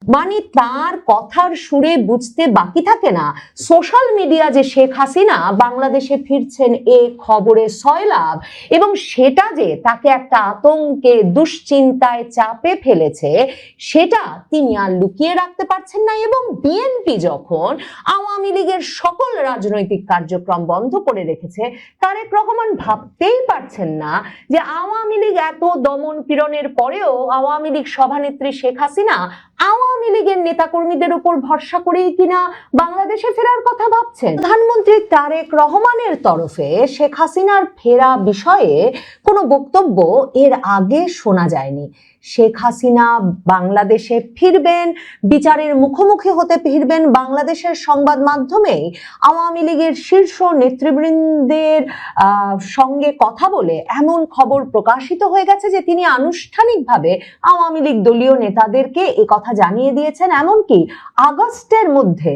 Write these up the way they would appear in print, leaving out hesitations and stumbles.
মানে তার কথার সুরে বুঝতে বাকি থাকে না সোশ্যাল মিডিয়া যে শেখ হাসিনা বাংলাদেশে ফিরছেন এ খবরে সয়লাভ, এবং সেটা যে তাকে একটা আতঙ্কে দুশ্চিন্তায় চাপে ফেলেছে সেটা তিনি আর লুকিয়ে রাখতে পারছেন না। এবং বিএনপি যখন আওয়ামী লীগের সকল রাজনৈতিক কার্যক্রম বন্ধ করে রেখেছে, তারেক রহমান ভাবতেই পারছেন না যে আওয়ামী লীগ এত দমন পীড়নের পরেও আওয়ামী লীগ সভানেত্রী শেখ হাসিনা আওয়ামী লীগের নেতাকর্মীদের উপর ভরসা করেই কিনা বাংলাদেশে ফেরার কথা ভাবছেন। প্রধানমন্ত্রী তারেক রহমানের তরফে শেখ হাসিনার ফেরা বিষয়ে কোনো বক্তব্য এর আগে শোনা যায়নি। শেখ হাসিনা বাংলাদেশে ফিরবেন, বিচারের মুখোমুখি হতে ফিরবেন, বাংলাদেশের সংবাদ মাধ্যমেই আওয়ামী লীগের শীর্ষ নেতৃবৃন্দের সঙ্গে কথা বলে এমন খবর প্রকাশিত হয়ে গেছে যে তিনি আনুষ্ঠানিকভাবে আওয়ামী লীগ দলীয় নেতাদেরকে এই কথা জানিয়ে দিয়েছেন। এমনকি আগস্টের মধ্যে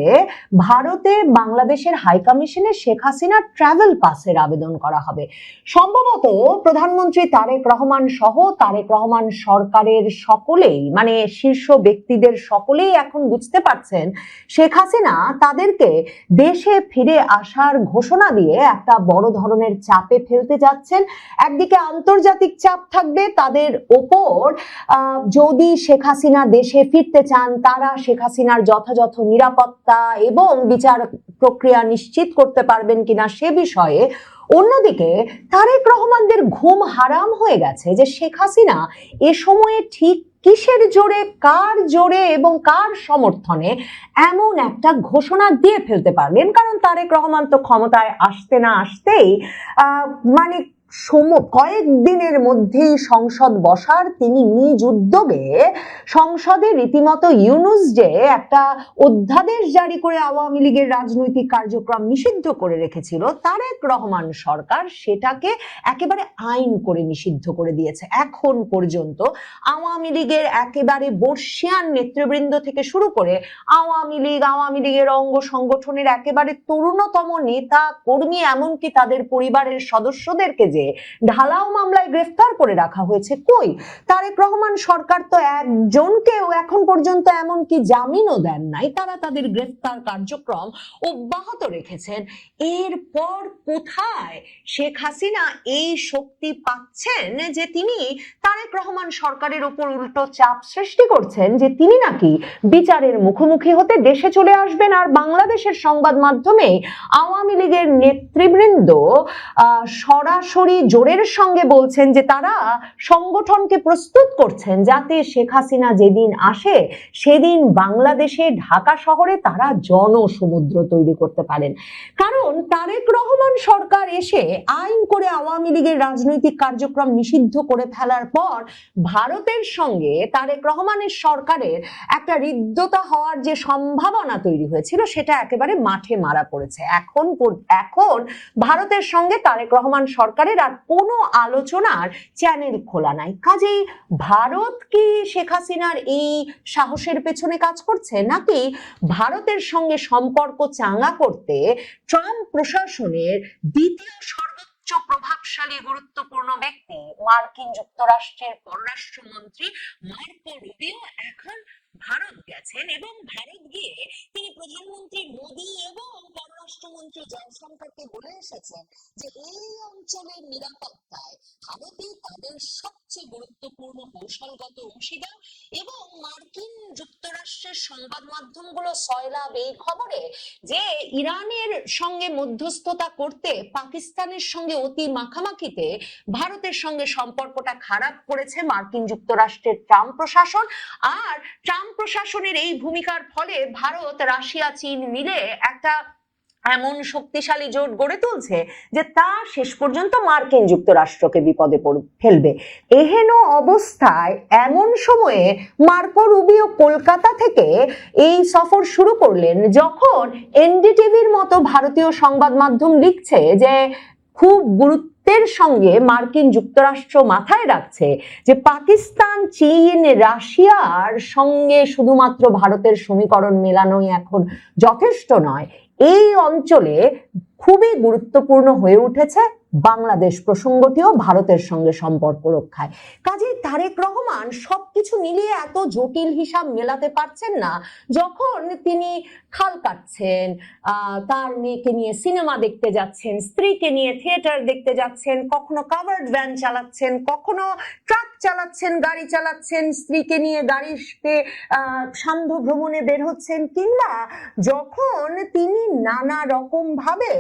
ভারতে বাংলাদেশের হাইকমিশনে শেখ হাসিনার ট্রাভেল পাসের আবেদন করা হবে। সম্ভবত প্রধানমন্ত্রী তারেক রহমান সহ তারেক রহমান সরকারের সকলেই, মানে শীর্ষ ব্যক্তিদের সকলেই এখন বুঝতে পারছেন শেখ হাসিনা তাদেরকে দেশে ফিরে আসার ঘোষণা দিয়ে একটা বড় ধরনের চাপে ফেলতে যাচ্ছেন। একদিকে আন্তর্জাতিক চাপ থাকবে তাদের ওপর, যদি শেখ হাসিনা দেশে ফিরতে চান তারা শেখ হাসিনার যথাযথ নিরাপত্তা এবং বিচার প্রক্রিয়া নিশ্চিত করতে পারবেন কিনা সে বিষয়ে। অন্যদিকে তারেক রহমানদের ঘুম হারাম হয়ে গেছে যে শেখ হাসিনা এ সময়ে ঠিক কিসের জোরে, কার জোরে এবং কার সমর্থনে এমন একটা ঘোষণা দিয়ে ফেলতে পারবেন। কারণ তারেক রহমান তো ক্ষমতায় আসতে না আসতেই মানে কয়েকদিনের মধ্যেই সংসদ বসার তিনি নিজ উদ্যোগে সংসদে রীতিমতো ইউনুস যে একটা অধ্যাদেশ জারি করে আওয়ামী লীগের রাজনৈতিক কার্যক্রম নিষিদ্ধ করে রেখেছিল, তারেক রহমান সরকার সেটাকে একেবারে আইন করে নিষিদ্ধ করে দিয়েছে। এখন পর্যন্ত আওয়ামী লীগের একেবারে বর্ষিয়ান নেতৃবৃন্দ থেকে শুরু করে আওয়ামী লীগের অঙ্গ সংগঠনের একেবারে তরুণতম নেতা কর্মী, এমনকি তাদের পরিবারের সদস্যদেরকে যে ঢালাও মামলায় গ্রেফতার করে রাখা হয়েছে। কই, তারেক রহমান সরকার তো একজনকেও এখন পর্যন্ত এমনকি জামিনও দেন নাই, তারা তাদের গ্রেফতার কার্যক্রম অব্যাহত রেখেছেন। এরপর কোথায় শেখ হাসিনা এই শক্তি পাচ্ছেন যে তিনি তারেক রহমান সরকারের উপর উল্টো চাপ সৃষ্টি করছেন যে তিনি নাকি বিচারের মুখোমুখি হতে দেশে চলে আসবেন। আর বাংলাদেশের সংবাদ মাধ্যমে আওয়ামী লীগের নেতৃবৃন্দ সরাসরি জোরের সঙ্গে বলছেন যে তারা সংগঠনকে প্রস্তুত করছেন যাতে শেখ হাসিনা যেদিন আসে সেদিন বাংলাদেশে ঢাকা শহরে তারা জনসমুদ্র তৈরি করতে পারেন। কারণ তারেক রহমান সরকার এসে আইন করে আওয়ামী লীগের রাজনৈতিক কার্যক্রম নিষিদ্ধ করে ফেলার পর ভারতের সঙ্গে তারেক রহমানের সরকারের একটা হৃদ্যতা হওয়ার যে সম্ভাবনা তৈরি হয়েছিল সেটা একেবারে মাঠে মারা পড়েছে। এখন ভারতের সঙ্গে তারেক রহমান সরকারের আর কোনো আলোচনার চ্যানেল খোলা নাই। কাজেই ভারত কি শেখ হাসিনার এই সাহসের পেছনে কাজ করছে, নাকি ভারতের সঙ্গে সম্পর্ক চাঙ্গা করতে ট্রাম্প প্রশাসনের দ্বিতীয় সর্বোচ্চ প্রভাবশালী গুরুত্বপূর্ণ ব্যক্তি মার্কিন যুক্তরাষ্ট্রের পররাষ্ট্রমন্ত্রী মার্কো রুবিও এখন ভারত গেছেন এবং ভারত গিয়ে তিনি প্রধানমন্ত্রী মোদী এবং পররাষ্ট্রমন্ত্রী জয়শঙ্করকে বলে এসেছেন যে এই অঞ্চলের নিরাপত্তায় ভারতই তাদের সবচেয়ে গুরুত্বপূর্ণ কৌশলগত অংশীদার। এবং মার্কিন যুক্তরাষ্ট্রের সংবাদ মাধ্যমগুলো সয়লাভ এই খবরে যে ইরানের সঙ্গে মধ্যস্থতা করতে পাকিস্তানের সঙ্গে অতি মাখামাখিতে ভারতের সঙ্গে সম্পর্কটা খারাপ করেছে মার্কিন যুক্তরাষ্ট্রের ট্রাম্প প্রশাসন। আর ট্রাম্প প্রশাসনের এই ভূমিকার ফলে ভারত, রাশিয়া, চীন মিলে একটা এমন শক্তিশালী জোট গড়ে তুলছে যে তা শেষ পর্যন্ত মার্কিন যুক্তরাষ্ট্রকে বিপদে ফেলবে। এহেন অবস্থায় এমন সময়ে মার্কো রুবিও কলকাতা থেকে এই সফর শুরু করলেন যখন এনডিটিভির মতো ভারতীয় সংবাদ মাধ্যম লিখছে যে খুব গুরুত্বের সঙ্গে মার্কিন যুক্তরাষ্ট্র মাথায় রাখছে যে পাকিস্তান, চীন, রাশিয়ার সঙ্গে শুধুমাত্র ভারতের সমীকরণ মেলানোই এখন যথেষ্ট নয়। এই অঞ্চলে খুবই গুরুত্বপূর্ণ হয়ে উঠেছে বাংলাদেশ প্রসঙ্গটিও ভারতের সঙ্গে সম্পর্ক রক্ষায়। কাজেই তারেক রহমান সবকিছু মিলিয়ে এত জটিল হিসাব মেলাতে পারছেন না। যখন তিনি খাল কাটছেন, তার মেয়েকে নিয়ে সিনেমা দেখতে যাচ্ছেন, স্ত্রীকে নিয়ে থিয়েটার দেখতে যাচ্ছেন, কখনো কাভার্ড ভ্যান চালাচ্ছেন, কখনো ট্রাক চালাচ্ছেন, গাড়ি চালাচ্ছেন, স্ত্রীকে নিয়ে গাড়িতে সান্ধ্য ভ্রমণে বের হচ্ছেন, কিংবা যখন তিনি নানা রকম ভাবে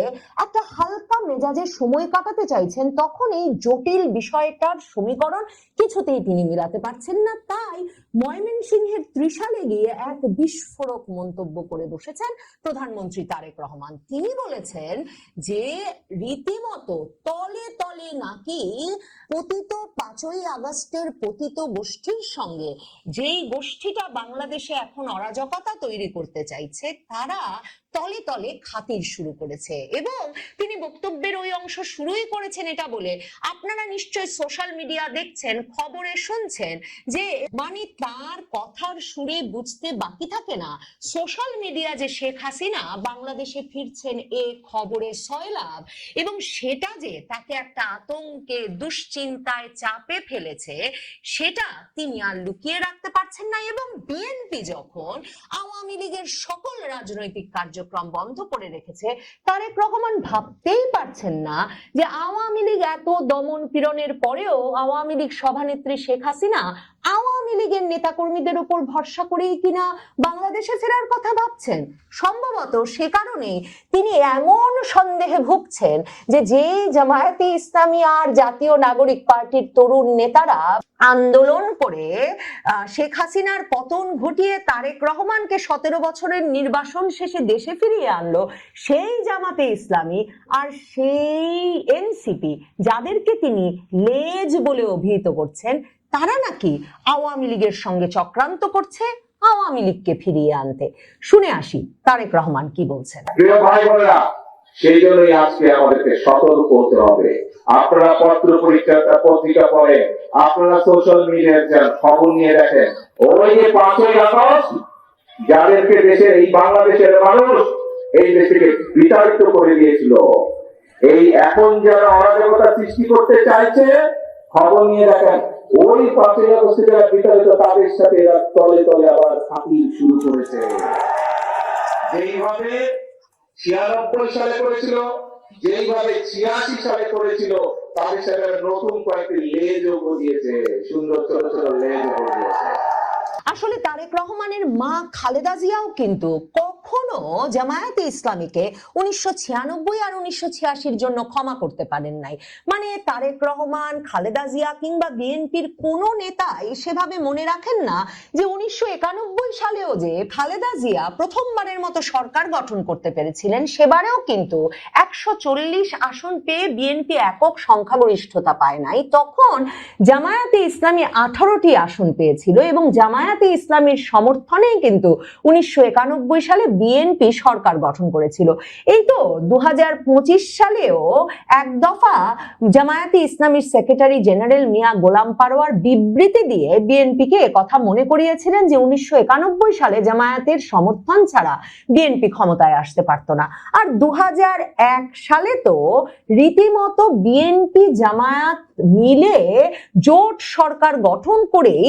একটা হালকা মেজাজে সময় কাটাতে চাইছেন, তখন এই জটিল বিষয়টার সমীকরণ কিছুতেই তিনি মিলাতে পারছেন না। তাই ময়মনসিংহের ত্রিশালে গিয়ে এক বিস্ফোরক মন্তব্য করে বসেছেন প্রধানমন্ত্রী তারেক রহমান। তিনি বলেছেন যে রীতিমতো তলে তলে নাকি পতিত 5ই আগস্টের পতিত গোষ্ঠীর সঙ্গে, যেই গোষ্ঠীটা বাংলাদেশে এখন অরাজকতা তৈরি করতে চাইছে, তারা তলে তলে খাতির শুরু করেছে। এবং তিনি বক্তব্যের ওই অংশ শুরুই করেছেন এটা বলে, আপনারা নিশ্চয়ই সোশ্যাল মিডিয়া দেখছেন, খবরে শুনছেন, যে মানে তার কথার সুরে বুঝতে বাকি থাকে না সোশ্যাল মিডিয়া যে শেখ হাসিনা বাংলাদেশে ফিরছেন এ খবরে সয়লাভ, এবং সেটা যে তাকে একটা আতঙ্কে দুশ্চিন্তায় চাপে ফেলেছে সেটা তিনি আর লুকিয়ে রাখতে পারছেন না। এবং বিএনপি যখন আওয়ামী লীগের সকল রাজনৈতিক কার্যক্রম বন্ধ করে রেখেছে, তারেক রহমান ভাবতেই পারছেন না যে আওয়ামী লীগ এত দমন পীড়নের পরেও আওয়ামী লীগ সভানেত্রী শেখ হাসিনা আওয়ামী লীগের নেতাকর্মীদের উপর ভরসা করেই কিনা বাংলাদেশে ফেরার কথা ভাবছেন। সম্ভবত সে কারণে তিনি এমন সন্দেহে ভুগছেন যে যেই জামায়াতে ইসলামী আর জাতীয় নাগরিক পার্টির তরুণ নেতারা আন্দোলন করে শেখ হাসিনার পতন ঘটিয়ে তারেক রহমানকে 17 বছরের নির্বাসন শেষে দেশে ফিরিয়ে আনলো, সেই জামাতে ইসলামী আর সেই এনসিপি যাদেরকে তিনি লেজ বলে অভিহিত করছেন, তারা নাকি আওয়ামী লীগের সঙ্গে চক্রান্ত করছে আওয়ামী লীগকে ফিরিয়ে আনতে। শুনে আসি তারেক রহমান কি বলছেন। প্রিয় ভাই বোনেরা, সেই জন্যই আজকে আমাদেরকে সতর্ক হতে হবে। আপনারা পত্রিকা পড়েন, আপনারা সোশ্যাল মিডিয়ায় যান, খবর নিয়ে দেখেন, ওই যে 5ই আগস্ট যাদেরকে দেশের এই বাংলাদেশের মানুষ এই দেশকে বিতাড়িত করে দিয়েছিল, এই এখন যারা অরাজকতা সৃষ্টি করতে চাইছে, খবর নিয়ে দেখেন, ওই 5ই আগস্টে যারা বিতাড়িত তাদের সাথে এরা তলে তলে আবার খাতির শুরু করেছে। যেইভাবে 96 সালে করেছিল, যেইভাবে 86 সালে করেছিল, তাদের সাথে নতুন কয়েকটি লেজও গজিয়েছে, সুন্দর ছোট ছোট লেজও গজিয়েছে। আসলে তারেক রহমানের মা খালেদা জিয়াও কিন্তু কখনো জামায়াতে ইসলামীকে 1996 আর 1986 জন্য ক্ষমা করতে পারেন নাই। মানে তারেক রহমান, খালেদা জিয়া কিংবা বিএনপির কোনো নেতাই সেভাবে মনে রাখেন না যে 1991 সালেও যে খালেদা জিয়া প্রথমবারের মতো সরকার গঠন করতে পেরেছিলেন, সেবারেও কিন্তু 140 আসন পেয়ে বিএনপি একক সংখ্যাগরিষ্ঠতা পায় নাই। তখন জামায়াতে ইসলামী 18টি আসন পেয়েছিল এবং জামায়াতে ইসলামীর সমর্থনেই কিন্তু 1991 সালে বিএনপি সরকার গঠন করেছিল। এই তো 2025 সালেও এক দফা জামায়াতে ইসলামীর সেক্রেটারি জেনারেল মিয়া গোলাম পারোয়ার বিবৃতি দিয়ে বিএনপিকে একথা মনে করিয়েছিলেন যে 1991 সালে জামায়াতের সমর্থন ছাড়া বিএনপি ক্ষমতায় আসতে পারত না। আর 2001 সালে তো রীতিমতো বিএনপি জামায়াত মিলে জোট সরকার গঠন করেই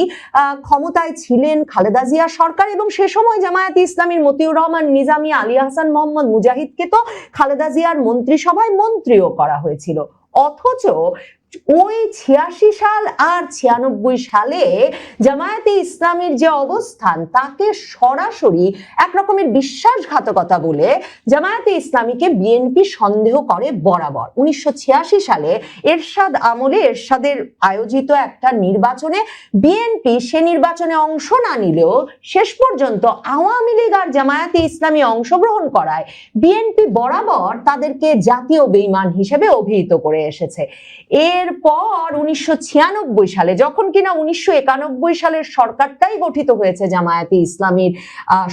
ক্ষমতায় ছিলেন খালেদা জিয়া সরকার, এবং সে সময় জামায়াতে ইসলামীর মতিউর রহমান নিজামী, আলী হাসান মোহাম্মদ মুজাহিদকে তো খালেদা জিয়ার মন্ত্রিসভায় মন্ত্রীও করা হয়েছিল। অথচ ওই 86 সাল আর 96 সালে জামায়াতে ইসলামীর যে অবস্থান, তাকে সরাসরি একরকমের বিশ্বাসঘাতকতা বলে জামায়াতে ইসলামীকে বিএনপি সন্দেহ করে বরাবর। 1986 সালে এরশাদ আমলে এরশাদের আয়োজিত একটা নির্বাচনে বিএনপি সে নির্বাচনে অংশ না নিলেও শেষ পর্যন্ত আওয়ামী লীগ আর জামায়াতে ইসলামী অংশগ্রহণ করায় বিএনপি বরাবর তাদেরকে জাতীয় বেঈমান হিসেবে অভিহিত করে এসেছে। এরপর 1996 সালে যখন কিনা 1991 সালের সরকারটাই গঠিত হয়েছে জামায়াতে ইসলামীর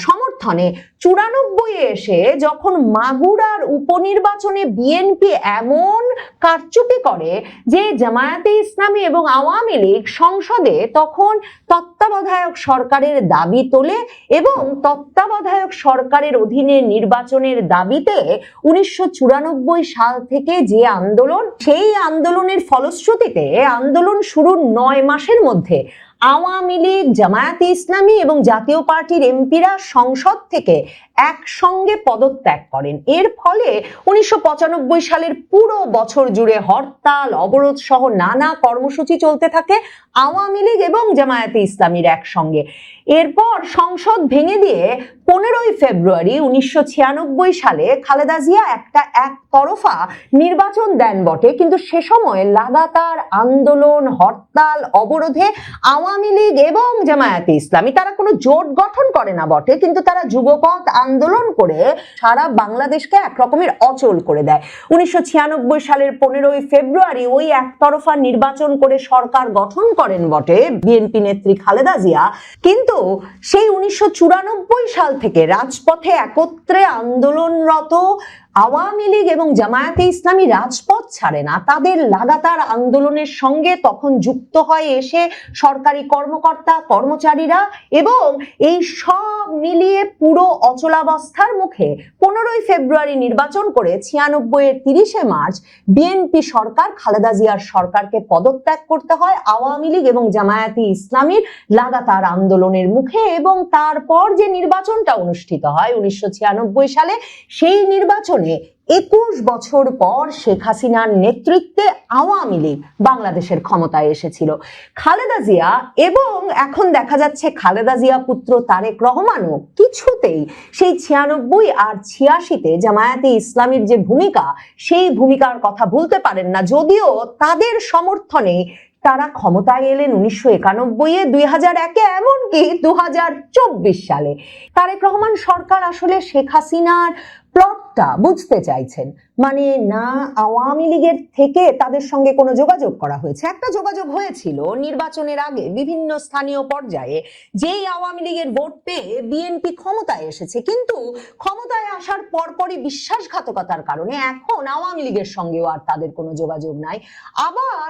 সমর্থনে, সমর্থনে 94 এসে যখন মাগুরার উপনির্বাচনে বিএনপি এমন কারচুপি করে যে জামায়াতে ইসলামী এবং আওয়ামী লীগ সংসদে তখন তত্ত্বাবধায়ক সরকারের দাবি তোলে এবং তত্ত্বাবধায়ক সরকারের অধীনে নির্বাচনের দাবিতে 1994 সাল থেকে যে আন্দোলন, সেই আন্দোলনের ফলশ্রুতিতে আন্দোলন শুরুর 9 মাসের মধ্যে আওয়ামী লীগ, জামায়াতে ইসলামী এবং জাতীয় পার্টির এমপিরা সংসদ থেকে একসঙ্গে পদত্যাগ করেন। এর ফলে 1995 সালের পুরো বছর জুড়ে হরতাল, অবরোধ সহ নানা কর্মসূচি চলতে থাকে আওয়ামী লীগ এবং জামায়াতে ইসলামীর একসঙ্গে। এরপর সংসদ ভেঙে দিয়ে 15 ফেব্রুয়ারি 1996 সালে খালেদা জিয়া একটা একতরফা নির্বাচন দেন বটে, কিন্তু সে সময় লাগাতার আন্দোলন, হরতাল, অবরোধে আওয়ামী লীগ এবং জামায়াতে ইসলামী তারা কোনো জোট গঠন করে না বটে, কিন্তু তারা যুগপৎ আন্দোলন করে সারা বাংলাদেশকে একরকমের অচল করে দেয়। 1996 সালের 15 ফেব্রুয়ারি ওই একতরফা নির্বাচন করে সরকার গঠন করেন বটে বিএনপি নেত্রী খালেদা জিয়া, কিন্তু সেই 1994 সাল থেকে রাজপথে একত্রে আন্দোলনরত আওয়ামী লীগ এবং জামায়াতে ইসলামী রাজপথ ছাড়ে না। তাদের লাগাতার আন্দোলনের সঙ্গে তখন যুক্ত হয় এসে সরকারি কর্মকর্তা, কর্মচারীরা, এবং এই সব মিলিয়ে পুরো অচলাবস্থার মুখে 15 ফেব্রুয়ারি নির্বাচন করে 96 এর 30 মার্চ বিএনপি সরকার, খালেদা জিয়ার সরকারকে পদত্যাগ করতে হয় আওয়ামী লীগ এবং জামায়াতে ইসলামীর লাগাতার আন্দোলনের মুখে। এবং তারপর যে নির্বাচনটা অনুষ্ঠিত হয় 1996 সালে, সেই নির্বাচনে 21 বছর পর শেখ হাসিনার নেতৃত্বে আওয়ামী লীগ বাংলাদেশের ক্ষমতায় এসেছিল। খালেদা জিয়া এবং এখন দেখা যাচ্ছে খালেদা জিয়া পুত্র তারেক রহমানও কিছুতেই সেই 96 আর 86-তে জামায়াতে ইসলামীর যে ভূমিকা, সেই ভূমিকার কথা ভুলতে পারেন না। যদিও তাদের সমর্থনে তারা ক্ষমতায় এলেন 1991-এ, 2001-এ, এমনকি 2024 সালে। তারেক রহমান সরকার আসলে শেখ হাসিনার প্লটটা বুঝতে চাইছেন, মানে না আওয়ামী লীগের থেকে তাদের সঙ্গে কোনো যোগাযোগ করা হয়েছে। একটা যোগাযোগ হয়েছিল নির্বাচনের আগে বিভিন্ন স্থানীয় পর্যায়ে, যেই আওয়ামী লীগের ভোট পেয়ে বিএনপি ক্ষমতায় এসেছে, কিন্তু ক্ষমতায় আসার পরপরই বিশ্বাসঘাতকতার কারণে এখন আওয়ামী লীগের সঙ্গেও আর তাদের কোনো যোগাযোগ নাই। আবার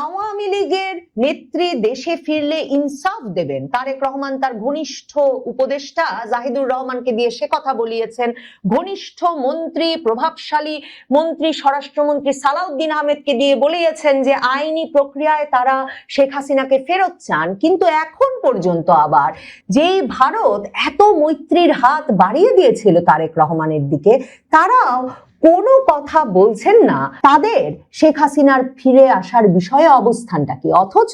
আওয়ামী লীগের নেত্রী দেশে ফিরলে ইনসাফ দেবেন, তারেক রহমান তার ঘনিষ্ঠ উপদেষ্টা জাহিদুর রহমানকে দিয়ে সে কথা বলিয়েছেন। ঘনিষ্ঠ মন্ত্রী, প্রভাবশালী মন্ত্রী, স্বরাষ্ট্রমন্ত্রী সালাউদ্দিন আহমেদকে দিয়ে বলিয়েছেন যে আইনি প্রক্রিয়ায় তারা শেখ হাসিনাকে ফেরত চান। কিন্তু এখন পর্যন্ত আবার যেই ভারত এত মৈত্রীর হাত বাড়িয়ে দিয়েছিল তারেক রহমানের দিকে, তারাও কোনো কথা বলছেন না তাদের শেখ হাসিনার ফিরে আসার বিষয়ে অবস্থানটা কি। অথচ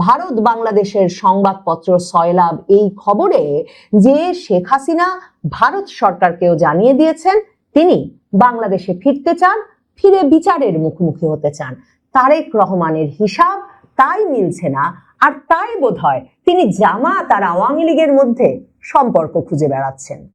ভারত বাংলাদেশের সংবাদপত্র সয়লাব এই খবরে যে শেখ হাসিনা ভারত সরকারকেও জানিয়ে দিয়েছেন তিনি বাংলাদেশে ফিরতে চান, ফিরে বিচারের মুখোমুখি হতে চান। তারেক রহমানের হিসাব তাই মিলছে না, আর তাই বোধহয় তিনি জামাত আর আওয়ামী লীগের মধ্যে সম্পর্ক খুঁজে বেড়াচ্ছেন।